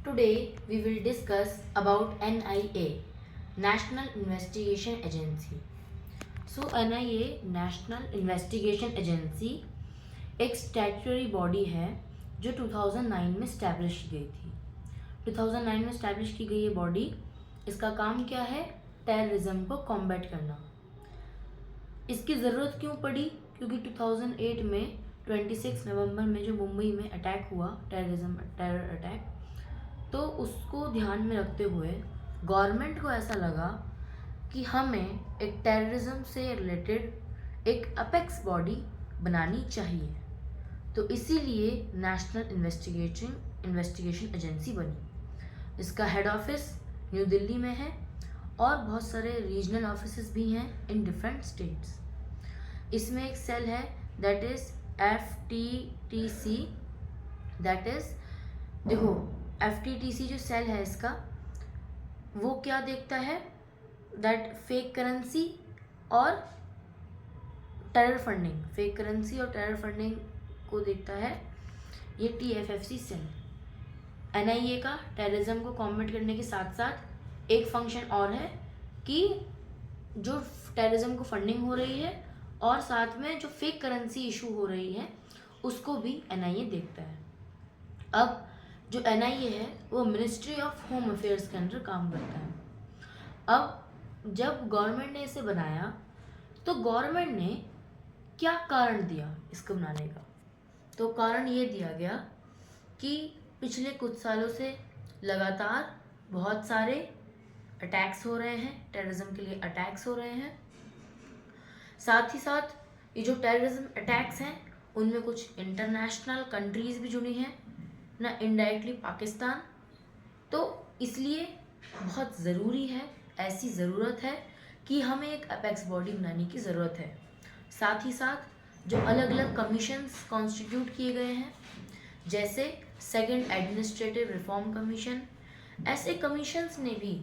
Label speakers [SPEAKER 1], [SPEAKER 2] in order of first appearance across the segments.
[SPEAKER 1] Today we will discuss about NIA, National Investigation Agency. So NIA, National Investigation Agency एक statutory body है जो 2009 में establish की गई थी। 2009 में स्टैब्लिश की गई ये बॉडी, इसका काम क्या है? टेररिज्म को कॉम्बैट करना। इसकी ज़रूरत क्यों पड़ी? क्योंकि 2008 में 26 नवंबर में जो मुंबई में अटैक हुआ, टेरर अटैक, तो उसको ध्यान में रखते हुए गवर्नमेंट को ऐसा लगा कि हमें एक टेररिज्म से रिलेटेड एक अपेक्स बॉडी बनानी चाहिए। तो इसीलिए नेशनल इन्वेस्टिगेशन एजेंसी बनी। इसका हेड ऑफिस न्यू दिल्ली में है और बहुत सारे रीजनल ऑफिसेस भी हैं इन डिफरेंट स्टेट्स। इसमें एक सेल है that is FTTC, that is, देखो FTTC जो सेल है इसका, वो क्या देखता है? दैट फेक करेंसी और टेरर फंडिंग, फेक करेंसी और टेरर फंडिंग को देखता है ये TFFC सेल। NIA का टेररिज्म को कॉम्बैट करने के साथ साथ एक फंक्शन और है कि जो टेररिज्म को फंडिंग हो रही है और साथ में जो फेक करेंसी इशू हो रही है उसको भी NIA देखता है। अब जो NIA है वो मिनिस्ट्री ऑफ होम अफेयर्स के अंडर काम करता है। अब जब गवर्नमेंट ने इसे बनाया तो गवर्नमेंट ने क्या कारण दिया इसको बनाने का? तो कारण ये दिया गया कि पिछले कुछ सालों से लगातार बहुत सारे अटैक्स हो रहे हैं, टेररिज्म के लिए अटैक्स हो रहे हैं। साथ ही साथ ये जो टेररिज्म अटैक्स हैं उनमें कुछ इंटरनेशनल कंट्रीज़ भी जुड़ी हैं ना, इनडायरेक्टली पाकिस्तान। तो इसलिए बहुत ज़रूरी है, ऐसी ज़रूरत है कि हमें एक अपेक्स बॉडी बनाने की ज़रूरत है। साथ ही साथ जो अलग अलग कमीशंस कॉन्स्टिट्यूट किए गए हैं, जैसे सेकंड एडमिनिस्ट्रेटिव रिफॉर्म कमीशन, ऐसे कमीशंस ने भी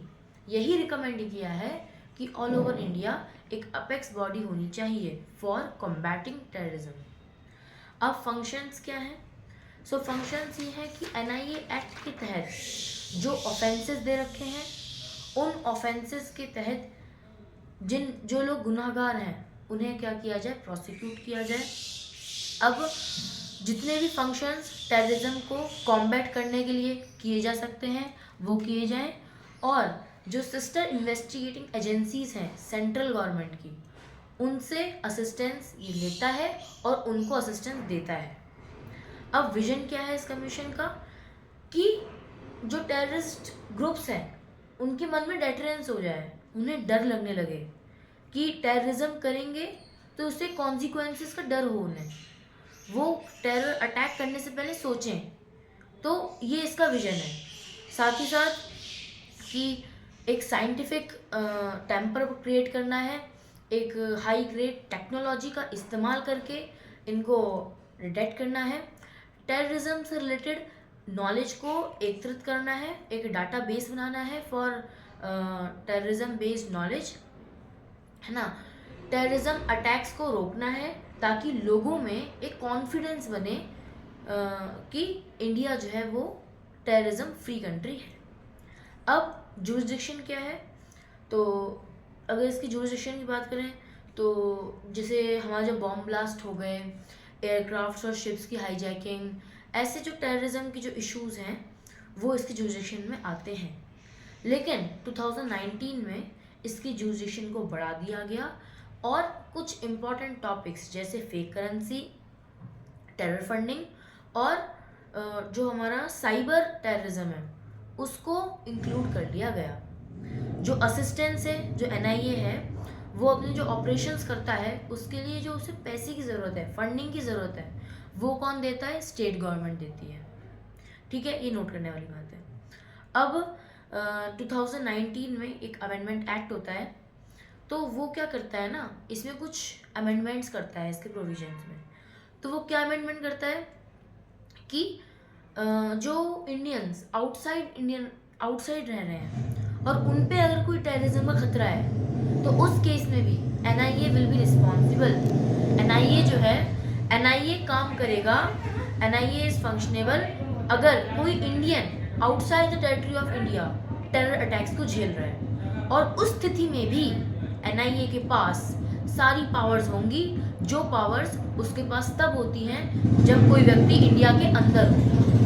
[SPEAKER 1] यही रिकमेंड किया है कि ऑल ओवर इंडिया एक अपेक्स बॉडी होनी चाहिए फॉर कॉम्बैटिंग टेररिज्म। अब फंक्शंस क्या हैं? सो फंक्शंस ये हैं कि NIA एक्ट के तहत जो ऑफेंसेस दे रखे हैं उन ऑफेंसेस के तहत जो लोग गुनाहगार हैं उन्हें क्या किया जाए? प्रोसिक्यूट किया जाए। अब जितने भी फंक्शंस टेररिज्म को कॉम्बैट करने के लिए किए जा सकते हैं वो किए जाएं, और जो सिस्टर इन्वेस्टिगेटिंग एजेंसीज हैं सेंट्रल गवर्नमेंट की, उनसे असिस्टेंस ये लेता है और उनको असिस्टेंस देता है। अब विजन क्या है इस कमीशन का? कि जो टेररिस्ट ग्रुप्स हैं उनके मन में डेटरेंस हो जाए, उन्हें डर लगने लगे कि टेररिज्म करेंगे तो उससे कॉन्सिक्वेंसेस का डर हो उन्हें, वो टेरर अटैक करने से पहले सोचें। तो ये इसका विजन है। साथ ही साथ कि एक साइंटिफिक टेम्पर को क्रिएट करना है, एक हाई ग्रेड टेक्नोलॉजी का इस्तेमाल करके इनको डिटेक्ट करना है, टेररिज्म से रिलेटेड नॉलेज को एकत्रित करना है, एक डाटाबेस बनाना है फॉर टेररिज्म बेस्ड नॉलेज, है ना। टेररिज्म अटैक्स को रोकना है ताकि लोगों में एक कॉन्फिडेंस बने कि इंडिया जो है वो टेररिज्म फ्री कंट्री है। अब जुरिसडिक्शन क्या है? तो अगर इसकी जुरिसडिक्शन की बात करें तो जैसे हमारे जो बॉम्ब ब्लास्ट हो गए, एयरक्राफ्ट और शिप्स की हाईजैकिंग, ऐसे जो टेररिज्म की जो इश्यूज़ हैं वो इसकी जुरिसडिक्शन में आते हैं। लेकिन 2019 में इसकी जुरिसडिक्शन को बढ़ा दिया गया और कुछ इम्पॉर्टेंट टॉपिक्स जैसे फेक करेंसी, टेरर फंडिंग और जो हमारा साइबर टेररिज्म है उसको इंक्लूड कर लिया गया। जो असिस्टेंस है, जो NIA है, वो अपने जो ऑपरेशंस करता है उसके लिए जो उसे पैसे की ज़रूरत है, फंडिंग की ज़रूरत है, वो कौन देता है? स्टेट गवर्नमेंट देती है। ठीक है, ये नोट करने वाली बात है। अब 2019 में एक अमेंडमेंट एक्ट होता है, तो वो क्या करता है ना, इसमें कुछ अमेंडमेंट्स करता है इसके प्रोविजंस में। तो वो क्या अमेंडमेंट करता है कि जो इंडियंस आउटसाइड रह रहे हैं और उन पे अगर कोई टेररिज्म का खतरा है तो उस केस में भी NIA will be responsible. NIA जो है, NIA काम करेगा, NIA इज फंक्शनेबल अगर कोई Indian outside the territory of India terror attacks को झेल रहा है, और उस स्थिति में भी एनआईए के पास सारी पावर्स होंगी, जो पावर्स उसके पास तब होती हैं जब कोई व्यक्ति इंडिया के अंदर हो,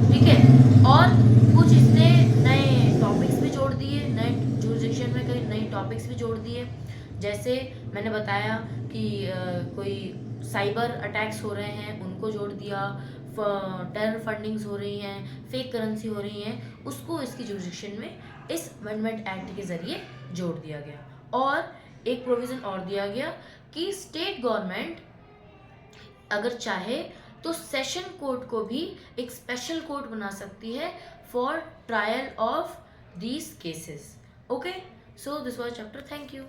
[SPEAKER 1] ठीक है। और कुछ इसने नए टॉपिक्स भी जोड़ दिए, नए जुरिडिक्शन में कई नए टॉपिक्स भी जोड़ दिए, जैसे मैंने बताया कि कोई साइबर अटैक्स हो रहे हैं उनको जोड़ दिया, टेरर फंडिंग्स हो रही हैं, फेक करेंसी हो रही हैं, उसको इसकी जुरिडिक्शन में इस अमेंडमेंट एक्ट के ज़रिए जोड़ दिया गया। और एक प्रोविज़न और दिया गया कि स्टेट गवर्नमेंट अगर चाहे तो सेशन कोर्ट को भी एक स्पेशल कोर्ट बना सकती है for trial of these cases. Okay, so this was chapter. Thank you.